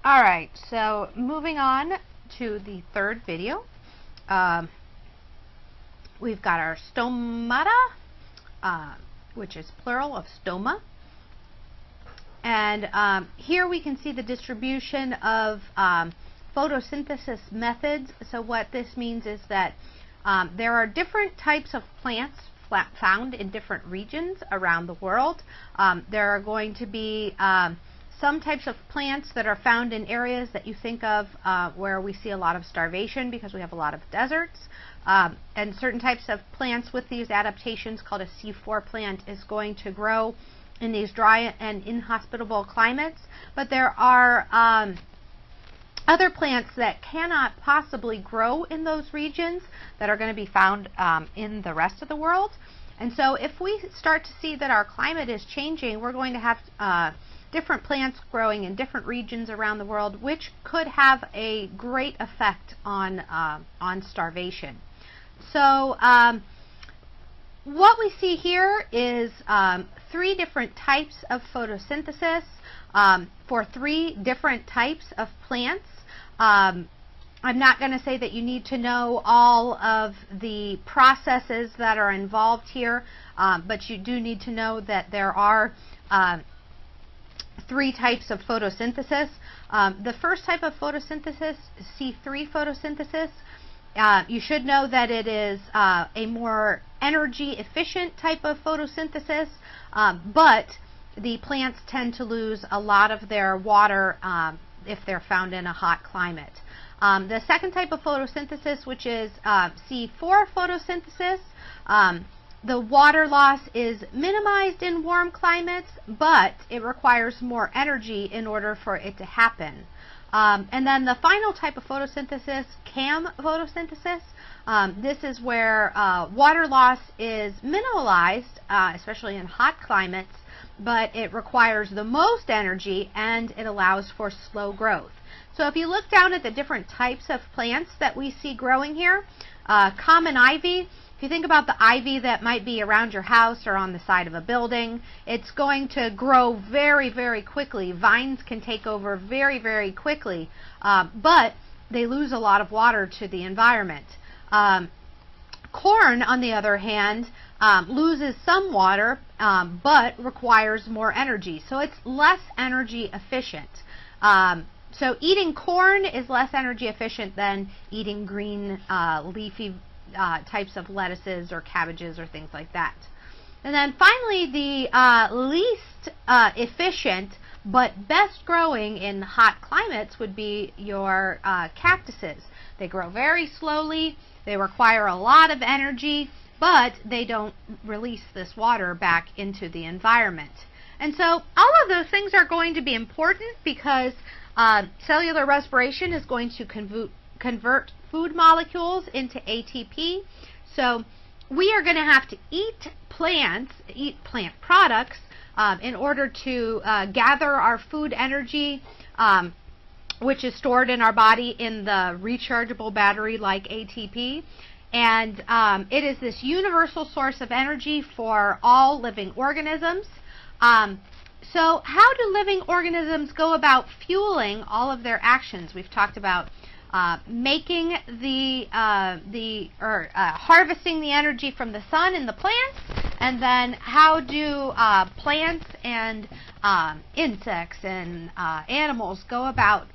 Alright, so moving on to the third video. We've got our stomata, which is plural of stoma. And here we can see the distribution of photosynthesis methods. So what this means is that there are different types of plants found in different regions around the world. There are going to be some types of plants that are found in areas that you think of where we see a lot of starvation because we have a lot of deserts. And certain types of plants with these adaptations, called a C4 plant, is going to grow in these dry and inhospitable climates. But there are other plants that cannot possibly grow in those regions that are going to be found in the rest of the world. And so if we start to see that our climate is changing, we're going to have different plants growing in different regions around the world, which could have a great effect on starvation. So what we see here is three different types of photosynthesis for three different types of plants. I'm not going to say that you need to know all of the processes that are involved here, but you do need to know that there are three types of photosynthesis. The first type of photosynthesis, C3 photosynthesis, you should know that it is a more energy efficient type of photosynthesis, but the plants tend to lose a lot of their water if they're found in a hot climate. The second type of photosynthesis, which is C4 photosynthesis, the water loss is minimized in warm climates, but it requires more energy in order for it to happen. And then the final type of photosynthesis, CAM photosynthesis, this is where water loss is minimalized, especially in hot climates, but it requires the most energy and it allows for slow growth. So if you look down at the different types of plants that we see growing here, common ivy, if you think about the ivy that might be around your house or on the side of a building, it's going to grow very, very quickly. Vines can take over very, very quickly, but they lose a lot of water to the environment. Corn, on the other hand, loses some water, but requires more energy. So it's less energy efficient. So eating corn is less energy efficient than eating green leafy types of lettuces or cabbages or things like that. And then finally, the least efficient but best growing in hot climates would be your cactuses. They grow very slowly, they require a lot of energy, but they don't release this water back into the environment. And so all of those things are going to be important because cellular respiration is going to convert food molecules into ATP. So we are going to have to eat plant products in order to gather our food energy, which is stored in our body in the rechargeable battery like ATP. And it is this universal source of energy for all living organisms. So how do living organisms go about fueling all of their actions? We've talked about making harvesting the energy from the sun in the plants, and then how do plants and insects and animals go about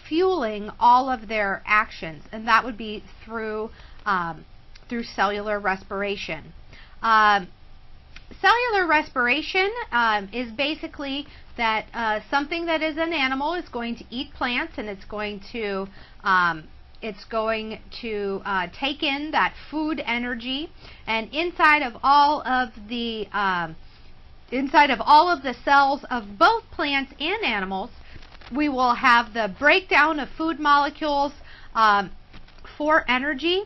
fueling all of their actions, and that would be through cellular respiration. Cellular respiration is basically that something that is an animal is going to eat plants, and it's going to take in that food energy, and inside of all of the cells of both plants and animals, we will have the breakdown of food molecules for energy,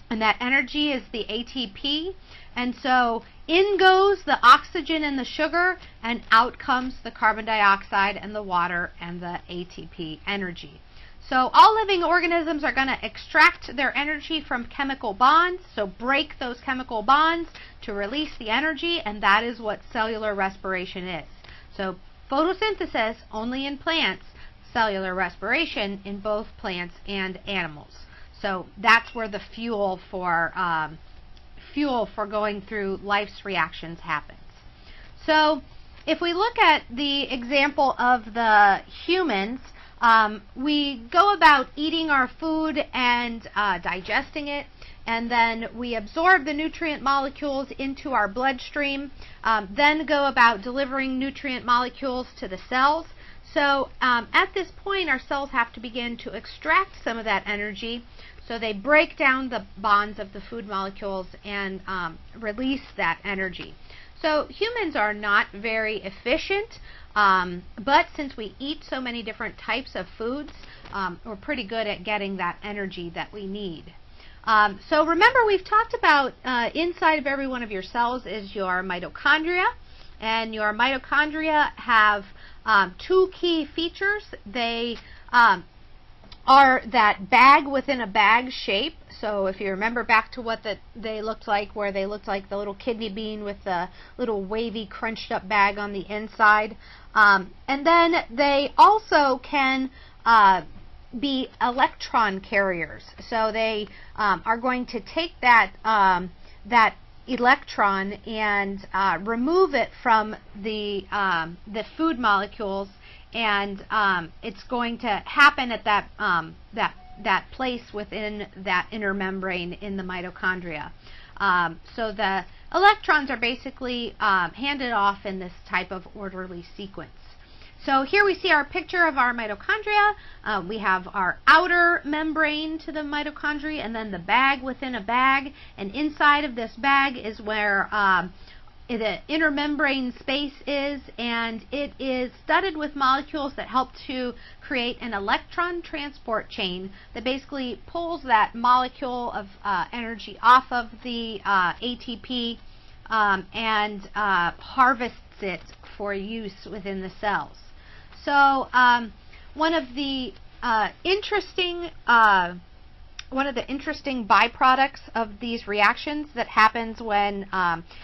and that energy is the ATP. And so in goes the oxygen and the sugar, and out comes the carbon dioxide and the water and the ATP energy. So all living organisms are going to extract their energy from chemical bonds, so break those chemical bonds to release the energy, and that is what cellular respiration is. So photosynthesis only in plants, cellular respiration in both plants and animals. So that's where the fuel for going through life's reactions happens. So if we look at the example of the humans, we go about eating our food and digesting it, and then we absorb the nutrient molecules into our bloodstream, then go about delivering nutrient molecules to the cells. So at this point, our cells have to begin to extract some of that energy. So they break down the bonds of the food molecules and release that energy. So humans are not very efficient, but since we eat so many different types of foods, we're pretty good at getting that energy that we need. So remember, we've talked about inside of every one of your cells is your mitochondria, and your mitochondria have two key features. They are that bag within a bag shape. So if you remember back to what they looked like, where they looked like the little kidney bean with the little wavy crunched up bag on the inside. And then they also can be electron carriers. So they are going to take that electron and remove it from the food molecules, and it's going to happen at that place within that inner membrane in the mitochondria. So the electrons are basically handed off in this type of orderly sequence. So here we see our picture of our mitochondria. We have our outer membrane to the mitochondria, and then the bag within a bag, and inside of this bag is where the inner membrane space is, and it is studded with molecules that help to create an electron transport chain that basically pulls that molecule of energy off of the ATP and harvests it for use within the cells. So one of the interesting byproducts of these reactions that happens when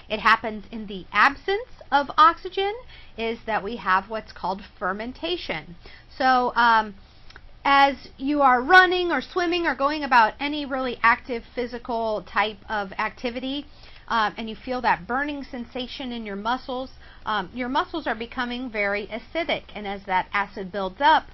it happens in the absence of oxygen is that we have what's called fermentation. So as you are running or swimming or going about any really active physical type of activity, and you feel that burning sensation in your muscles are becoming very acidic, and as that acid builds up,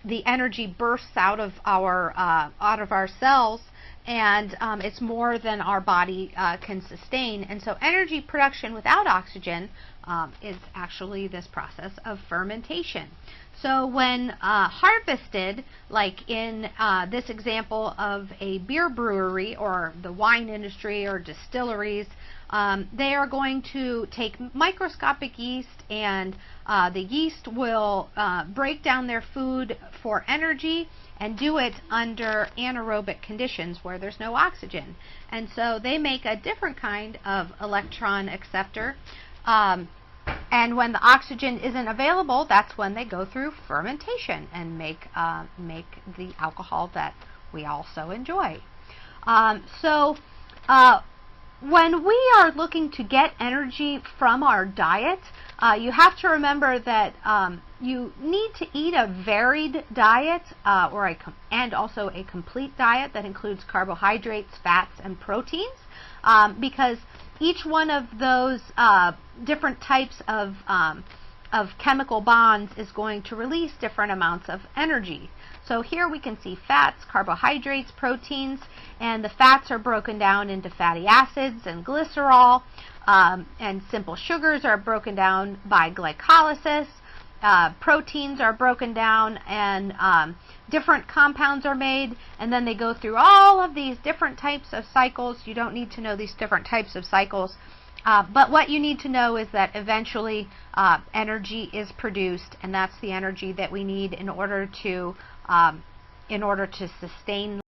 the energy bursts out of our cells, and it's more than our body can sustain. And so energy production without oxygen is actually this process of fermentation. So when harvested, like in this example of a beer brewery or the wine industry or distilleries, they are going to take microscopic yeast, and the yeast will break down their food for energy and do it under anaerobic conditions where there's no oxygen. And so they make a different kind of electron acceptor. And when the oxygen isn't available, that's when they go through fermentation and make the alcohol that we also enjoy. When we are looking to get energy from our diet, you have to remember that you need to eat a varied diet and also a complete diet that includes carbohydrates, fats, and proteins, because each one of those different types of chemical bonds is going to release different amounts of energy. So here we can see fats, carbohydrates, proteins, and the fats are broken down into fatty acids and glycerol, and simple sugars are broken down by glycolysis. Proteins are broken down, and different compounds are made, and then they go through all of these different types of cycles. You don't need to know these different types of cycles, but what you need to know is that eventually energy is produced, and that's the energy that we need in order to sustain